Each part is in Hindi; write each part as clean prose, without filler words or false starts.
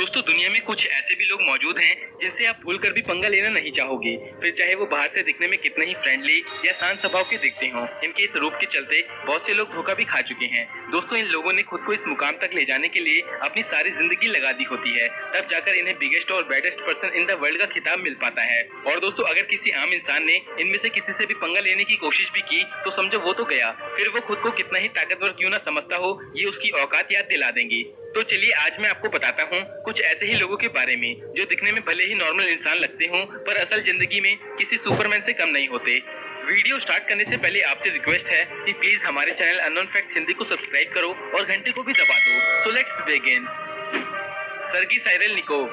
दोस्तों दुनिया में कुछ ऐसे भी लोग मौजूद हैं जिनसे आप भूल कर भी पंगा लेना नहीं चाहोगे, फिर चाहे वो बाहर से दिखने में कितने ही फ्रेंडली या शांत स्वभाव के दिखते हों। इनके इस रूप के चलते बहुत से लोग धोखा भी खा चुके हैं। दोस्तों इन लोगों ने खुद को इस मुकाम तक ले जाने के लिए अपनी सारी जिंदगी लगा दी होती है, तब जाकर इन्हें बिगेस्ट और baddest person in the world का खिताब मिल पाता है। और दोस्तों अगर किसी आम इंसान ने इनमें से किसी से भी पंगा लेने की कोशिश भी की तो समझो वो तो गया, फिर वो खुद को कितना ही ताकतवर क्यों ना समझता हो, ये उसकी औकात याद दिला देंगी। तो चलिए आज मैं आपको बताता हूँ कुछ ऐसे ही लोगों के बारे में जो दिखने में भले ही नॉर्मल इंसान लगते हों पर असल जिंदगी में किसी सुपरमैन से कम नहीं होते। वीडियो स्टार्ट करने से पहले आपसे रिक्वेस्ट है कि प्लीज हमारे चैनल अननोन फैक्ट्स हिंदी को सब्सक्राइब करो और घंटे को भी दबा दो। So let's begin. Sergey Sirelnikov.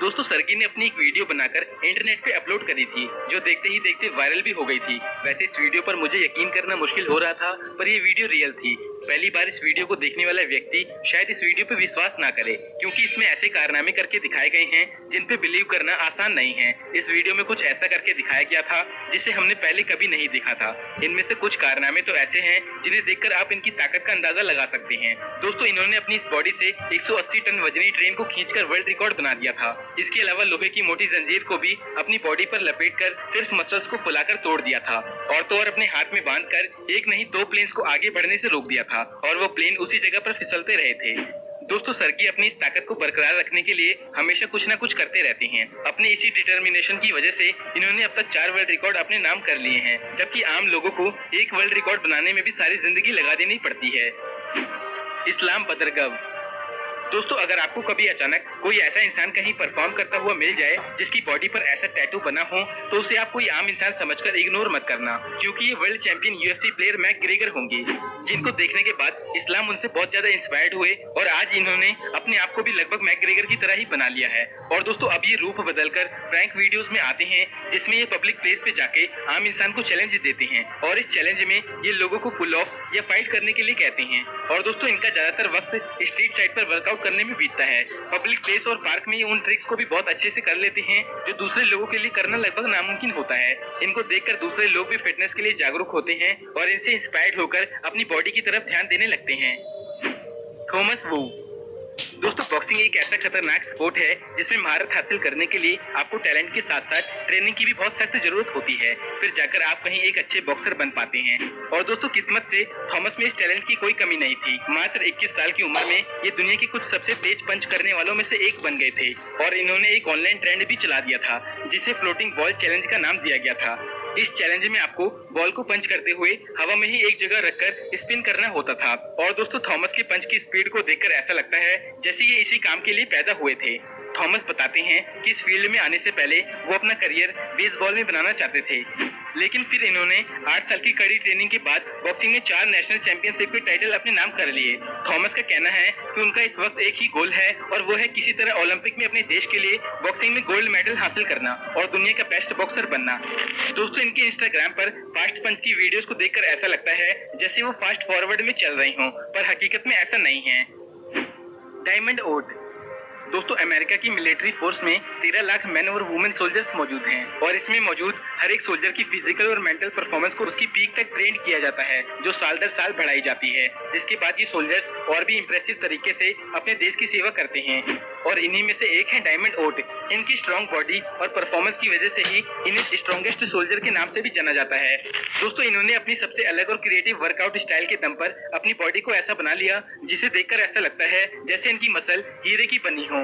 दोस्तों सर्गी ने अपनी एक वीडियो बनाकर इंटरनेट पे अपलोड करी थी जो देखते ही देखते वायरल भी हो गई थी। वैसे इस वीडियो पर मुझे यकीन करना मुश्किल हो रहा था पर ये वीडियो रियल थी। पहली बार इस वीडियो को देखने वाला व्यक्ति शायद इस वीडियो पे विश्वास ना करे क्योंकि इसमें ऐसे कारनामे करके दिखाए गए हैं जिन पे बिलीव करना आसान नहीं है। इस वीडियो में कुछ ऐसा करके दिखाया गया था जिसे हमने पहले कभी नहीं देखा था। इनमें से कुछ कारनामे तो ऐसे हैं जिन्हें देखकर आप इनकी ताकत का अंदाजा लगा सकते हैं। दोस्तों इन्होंने अपनी इस बॉडी से 180 टन वजनी ट्रेन को खींचकर वर्ल्ड रिकॉर्ड बना दिया था। इसके अलावा लोहे की मोटी जंजीर को भी अपनी बॉडी पर लपेटकर सिर्फ मसल्स को फुलाकर तोड़ दिया था और तो और अपने हाथ में बांधकर एक नहीं दो प्लेन्स को आगे बढ़ने से रोक दिया था और वो प्लेन उसी जगह पर फिसलते रहे थे। दोस्तों सर्गी अपनी इस ताकत को बरकरार रखने के लिए हमेशा कुछ न कुछ करते रहते हैं। अपने इसी डिटर्मिनेशन की वजह से इन्होंने अब तक 4 वर्ल्ड रिकॉर्ड अपने नाम कर लिए हैं, जबकि आम लोगों को एक वर्ल्ड रिकॉर्ड बनाने में भी सारी जिंदगी लगा देनी पड़ती है। इस्लाम बदरगव। दोस्तों अगर आपको कभी अचानक कोई ऐसा इंसान कहीं परफॉर्म करता हुआ मिल जाए जिसकी बॉडी पर ऐसा टैटू बना हो तो उसे आप कोई आम इंसान समझकर इग्नोर मत करना क्योंकि ये world champion UFC player McGregor होंगे जिनको देखने के बाद इस्लाम उनसे बहुत ज्यादा इंस्पायर्ड हुए और आज इन्होंने अपने आप को भी लगभग मैकग्रेगर की तरह ही बना लिया है। और दोस्तों अब ये रूप बदलकर प्रैंक वीडियोस में आते हैं जिसमें ये पब्लिक प्लेस पे जाके आम इंसान को चैलेंज देते हैं और इस चैलेंज में ये लोगों को पुल ऑफ या फाइट करने के लिए कहते हैं। और दोस्तों इनका ज्यादातर वक्त स्ट्रीट साइड पर वर्कआउट करने में बीतता है। पब्लिक प्लेस और पार्क में ये उन ट्रिक्स को भी बहुत अच्छे से कर लेते हैं जो दूसरे लोगों के लिए करना लगभग नामुमकिन होता है। इनको देखकर दूसरे लोग भी फिटनेस के लिए जागरूक होते हैं और इनसे इंस्पायर्ड होकर अपनी बॉडी की तरफ ध्यान देने लगते हैं। थॉमस वू। दोस्तों बॉक्सिंग एक ऐसा खतरनाक स्पोर्ट है जिसमें महारत हासिल करने के लिए आपको टैलेंट के साथ साथ ट्रेनिंग की भी बहुत सख्त जरूरत होती है, फिर जाकर आप कहीं एक अच्छे बॉक्सर बन पाते हैं। और दोस्तों किस्मत से थॉमस में इस टैलेंट की कोई कमी नहीं थी। मात्र 21 साल की उम्र में ये दुनिया के कुछ सबसे तेज पंच करने वालों में से एक बन गए थे और इन्होंने एक ऑनलाइन ट्रेंड भी चला दिया था जिसे फ्लोटिंग बॉल चैलेंज का नाम दिया गया था। इस चैलेंज में आपको बॉल को पंच करते हुए हवा में ही एक जगह रखकर स्पिन करना होता था। और दोस्तों थॉमस के पंच की स्पीड को देखकर ऐसा लगता है जैसे ये इसी काम के लिए पैदा हुए थे। थॉमस बताते हैं कि इस फील्ड में आने से पहले वो अपना करियर बेसबॉल में बनाना चाहते थे, लेकिन फिर इन्होंने 8 साल की कड़ी ट्रेनिंग के बाद बॉक्सिंग में 4 नेशनल चैंपियनशिप के टाइटल अपने नाम कर लिए। थॉमस का कहना है कि उनका इस वक्त एक ही गोल है और वो है किसी तरह ओलंपिक में अपने देश के लिए बॉक्सिंग में गोल्ड मेडल हासिल करना और दुनिया का बेस्ट बॉक्सर बनना। दोस्तों इनके इंस्टाग्राम पर फास्ट पंच की वीडियोस को देखकर ऐसा लगता है जैसे वो फास्ट फॉरवर्ड में चल रही हों, पर हकीकत में ऐसा नहीं है। डायमंड ओड। दोस्तों अमेरिका की मिलिट्री फोर्स में 13 लाख मैन और वुमेन सोल्जर्स मौजूद हैं और इसमें मौजूद हर एक सोल्जर की फिजिकल और मेंटल परफॉर्मेंस को उसकी पीक तक ट्रेन किया जाता है जो साल दर साल बढ़ाई जाती है, जिसके बाद ये सोल्जर्स और भी इम्प्रेसिव तरीके से अपने देश की सेवा करते हैं और इन्हीं में से एक है डायमंड ओड। इनकी स्ट्रॉन्ग बॉडी और परफॉर्मेंस की वजह से ही इन्हें स्ट्रॉन्गेस्ट सोल्जर के नाम से भी जाना जाता है। दोस्तों इन्होंने अपनी सबसे अलग और क्रिएटिव वर्कआउट स्टाइल के दम पर अपनी बॉडी को ऐसा बना लिया जिसे देखकर ऐसा लगता है जैसे इनकी मसल हीरे की बनी हो।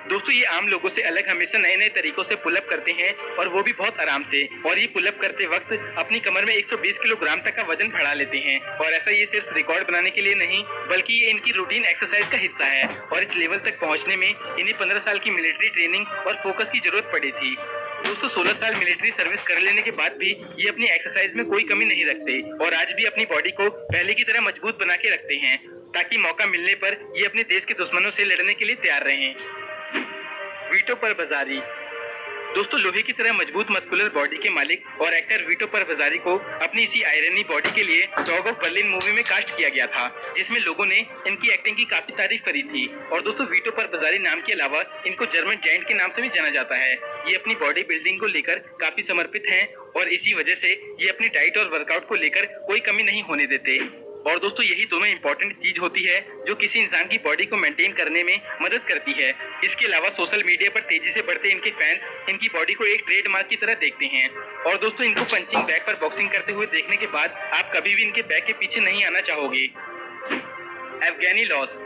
दोस्तों ये आम लोगों से अलग हमेशा नए नए तरीकों से पुलअप करते हैं और वो भी बहुत आराम से, और ये पुलअप करते वक्त अपनी कमर में 120 किलोग्राम तक का वजन बढ़ा लेते हैं। और ऐसा ये सिर्फ रिकॉर्ड बनाने के लिए नहीं बल्कि ये इनकी रूटीन एक्सरसाइज का हिस्सा है और इस लेवल तक पहुंचने में इन्हें 15 साल की मिलिट्री ट्रेनिंग और फोकस की जरूरत पड़ी थी। दोस्तों 16 साल मिलिट्री सर्विस कर लेने के बाद भी ये अपनी एक्सरसाइज में कोई कमी नहीं रखते और आज भी अपनी बॉडी को पहले की तरह मजबूत बना के रखते हैं ताकि मौका मिलने पर ये अपने देश के दुश्मनों से लड़ने के लिए तैयार रहें। वीटो परभज़ारी। दोस्तों लोहे की तरह मजबूत मस्कुलर बॉडी के मालिक और एक्टर वीटो परभज़ारी को अपनी इसी आयरनी बॉडी के लिए डॉग ऑफ बर्लिन मूवी में कास्ट किया गया था जिसमें लोगों ने इनकी एक्टिंग की काफी तारीफ करी थी। और दोस्तों वीटो परभज़ारी नाम के अलावा इनको जर्मन जायंट के नाम से भी जाना जाता है। ये अपनी बॉडी बिल्डिंग को लेकर काफी समर्पित हैं और इसी वजह से ये अपनी डाइट और वर्कआउट को लेकर कोई कमी नहीं होने देते। और दोस्तों यही दोनों इंपॉर्टेंट चीज होती है जो किसी इंसान की बॉडी को मेंटेन करने में मदद करती है। इसके अलावा सोशल मीडिया पर तेजी से बढ़ते इनके फैंस इनकी बॉडी को एक ट्रेडमार्क की तरह देखते हैं। और दोस्तों इनको पंचिंग बैग पर बॉक्सिंग करते हुए देखने के बाद आप कभी भी इनके बैग के पीछे नहीं आना चाहोगे। एवगेनी लॉस।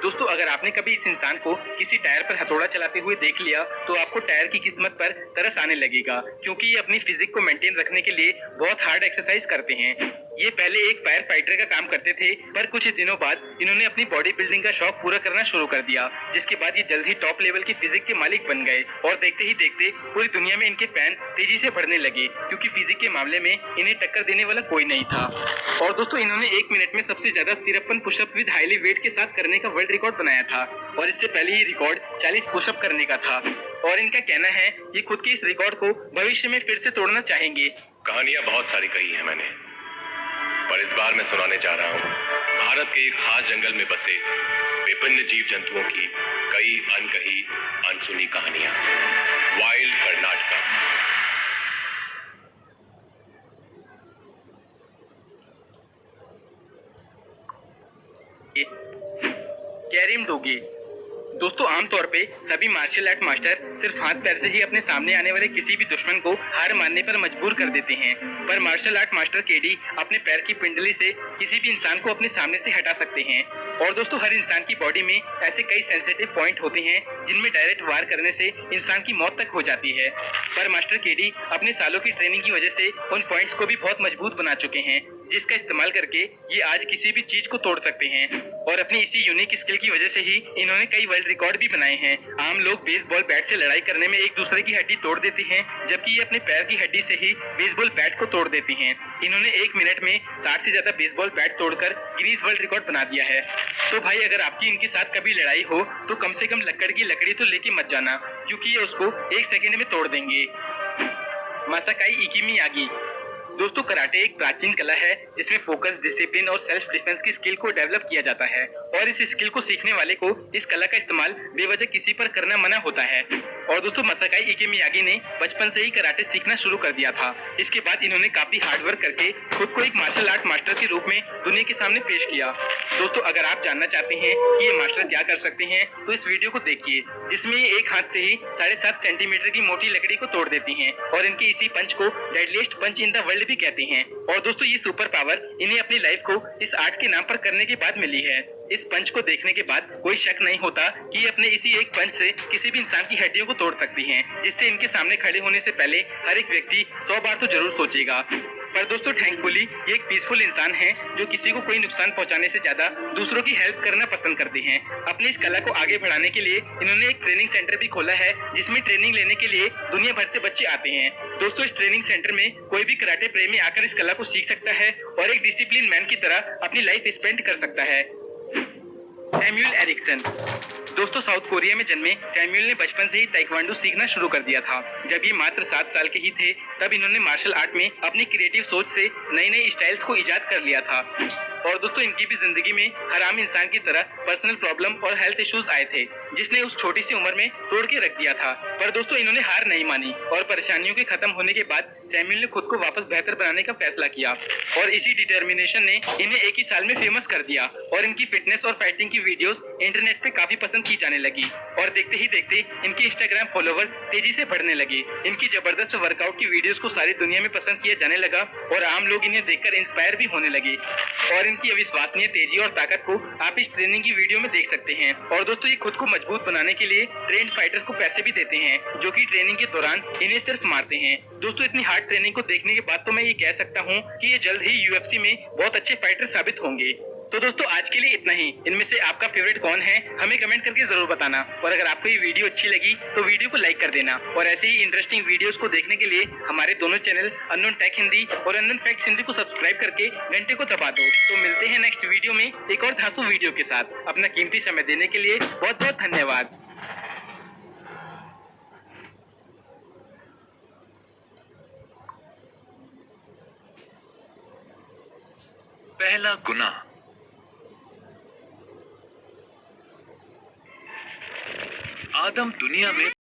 दोस्तों अगर आपने कभी इस इंसान को किसी टायर पर हथौड़ा चलाते हुए देख लिया तो आपको टायर की किस्मत पर तरस आने लगेगा, क्योंकि ये अपनी फिजिक को मेंटेन रखने के लिए बहुत हार्ड एक्सरसाइज करते हैं। ये पहले एक फायर फाइटर का काम करते थे, पर कुछ दिनों बाद इन्होंने अपनी बॉडी बिल्डिंग का शौक पूरा करना शुरू कर दिया, जिसके बाद ये जल्द ही टॉप लेवल की फिजिक के मालिक बन गए। और देखते ही देखते पूरी दुनिया में इनके फैन तेजी से बढ़ने लगे, क्योंकि फिजिक के मामले में इन्हें टक्कर देने वाला कोई नहीं था। और दोस्तों इन्होंने 1 मिनट में सबसे ज्यादा 53 पुशअप विद हाईली वेट के साथ करने का वर्ल्ड रिकॉर्ड बनाया था, और इससे पहले ये रिकॉर्ड 40 पुशअप करने का था। और इनका कहना है ये खुद के इस रिकॉर्ड को भविष्य में फिर से तोड़ना चाहेंगे। कहानियां बहुत सारी कही है मैंने, पर इस बार मैं सुनाने जा रहा हूँ भारत के एक खास जंगल में बसे विभिन्न जीव जंतुओं की कई अनकही अनसुनी कहानियां। वाइल्ड कर्नाटका। कैरिम डोगे। दोस्तों आमतौर पे सभी मार्शल आर्ट मास्टर सिर्फ हाथ पैर से ही अपने सामने आने वाले किसी भी दुश्मन को हार मानने पर मजबूर कर देते हैं, पर मार्शल आर्ट मास्टर केडी अपने पैर की पिंडली से किसी भी इंसान को अपने सामने से हटा सकते हैं। और दोस्तों हर इंसान की बॉडी में ऐसे कई सेंसिटिव पॉइंट होते हैं जिनमें डायरेक्ट वार करने से इंसान की मौत तक हो जाती है, पर मास्टर केडी अपने सालों की ट्रेनिंग की वजह से उन पॉइंट्स को भी बहुत मजबूत बना चुके हैं, जिसका इस्तेमाल करके ये आज किसी भी चीज को तोड़ सकते हैं। और अपनी इसी यूनिक स्किल की वजह से ही इन्होंने कई वर्ल्ड रिकॉर्ड भी बनाए हैं। आम लोग बेसबॉल बैट से लड़ाई करने में एक दूसरे की हड्डी तोड़ देते हैं, जबकि ये अपने पैर की हड्डी से ही बेसबॉल बैट को तोड़ देते हैं। इन्होंने 1 मिनट में 60 से ज्यादा बेसबॉल बैट तोड़कर गिनीज वर्ल्ड रिकॉर्ड बना दिया है। तो भाई अगर आपकी इनके साथ कभी लड़ाई हो तो कम से कम लकड़ की लकड़ी तो लेके मत जाना, क्योंकि ये उसको 1 सेकेंड में तोड़ देंगे। मासाकाई इकिमियागी। दोस्तों कराटे एक प्राचीन कला है जिसमें फोकस, डिसिप्लिन और सेल्फ डिफेंस की स्किल को डेवलप किया जाता है, और इस स्किल को सीखने वाले को इस कला का इस्तेमाल बेवजह किसी पर करना मना होता है। और दोस्तों मासाकाई इकिमियागी ने बचपन से ही कराटे सीखना शुरू कर दिया था। इसके बाद इन्होंने काफी हार्डवर्क करके खुद को एक मार्शल आर्ट मास्टर के रूप में दुनिया के सामने पेश किया। दोस्तों अगर आप जानना चाहते हैं कि ये मास्टर क्या कर सकते हैं तो इस वीडियो को देखिए, जिसमें ये एक हाथ से ही 7.5 सेंटीमीटर की मोटी लकड़ी को तोड़ देती हैं, और इनके इसी पंच को deadliest punch in the world भी कहते हैं। और दोस्तों ये सुपर पावर इन्हें अपनी लाइफ को इस आर्ट के नाम पर करने के बाद मिली है। इस पंच को देखने के बाद कोई शक नहीं होता कि ये अपने इसी एक पंच से किसी भी इंसान की हड्डियों को तोड़ सकती हैं, जिससे इनके सामने खड़े होने से पहले हर एक व्यक्ति 100 बार तो जरूर सोचेगा। पर दोस्तों थैंकफुली ये एक पीसफुल इंसान है जो किसी को कोई नुकसान पहुंचाने से ज्यादा दूसरों की हेल्प करना पसंद करते हैं। अपनी इस कला को आगे बढ़ाने के लिए इन्होंने एक ट्रेनिंग सेंटर भी खोला है, जिसमें ट्रेनिंग लेने के लिए दुनिया भर से बच्चे आते हैं। दोस्तों इस ट्रेनिंग सेंटर में कोई भी कराटे प्रेमी आकर इस कला को सीख सकता है और एक डिसिप्लिन मैन की तरह अपनी लाइफ स्पेंड कर सकता है। Samuel Eriksson. दोस्तों साउथ कोरिया में जन्मे सैमुअल ने बचपन से ही ताइक्वांडो सीखना शुरू कर दिया था। जब ये मात्र 7 साल के ही थे तब इन्होंने मार्शल आर्ट में अपनी क्रिएटिव सोच से नई नई स्टाइल्स को इजाद कर लिया था। और दोस्तों इनकी भी जिंदगी में हर आम इंसान की तरह पर्सनल प्रॉब्लम और हेल्थ इश्यूज आए थे, जिसने उस छोटी सी उम्र में तोड़ के रख दिया था। पर दोस्तों इन्होंने हार नहीं मानी और परेशानियों के खत्म होने के बाद सैमुअल ने खुद को वापस बेहतर बनाने का फैसला किया, और इसी डिटर्मिनेशन ने इन्हें एक ही साल में फेमस कर दिया। और इनकी फिटनेस और फाइटिंग की वीडियोस इंटरनेट पे काफी पसंद की जाने लगी, और देखते ही देखते इनके इंस्टाग्राम फॉलोवर तेजी से बढ़ने लगे। इनकी जबरदस्त वर्कआउट की वीडियोस को सारी दुनिया में पसंद किया जाने लगा, और आम लोग इन्हें देखकर इंस्पायर भी होने लगे। और इनकी अविश्वसनीय तेजी और ताकत को आप इस ट्रेनिंग की वीडियो में देख सकते हैं। और दोस्तों ये खुद को मजबूत बनाने के लिए ट्रेंड फाइटर्स को पैसे भी देते हैं, जो कि ट्रेनिंग के दौरान इन्हें सिर्फ मारते हैं। दोस्तों इतनी हार्ड ट्रेनिंग को देखने के बाद तो मैं ये कह सकता हूँ कि ये जल्द ही यूएफसी में बहुत अच्छे फाइटर साबित होंगे। तो दोस्तों आज के लिए इतना ही। इनमें से आपका फेवरेट कौन है हमें कमेंट करके जरूर बताना, और अगर आपको ये वीडियो अच्छी लगी तो वीडियो को लाइक कर देना। और ऐसे ही इंटरेस्टिंग वीडियोस को देखने के लिए हमारे दोनों चैनल अननोन टेक हिंदी और अननोन फैक्ट्स हिंदी को सब्सक्राइब करके घंटे को दबा दो। तो मिलते हैं नेक्स्ट वीडियो में एक और धांसू वीडियो के साथ। अपना कीमती समय देने के लिए बहुत बहुत धन्यवाद। पहला गुनाह। आदम दुनिया में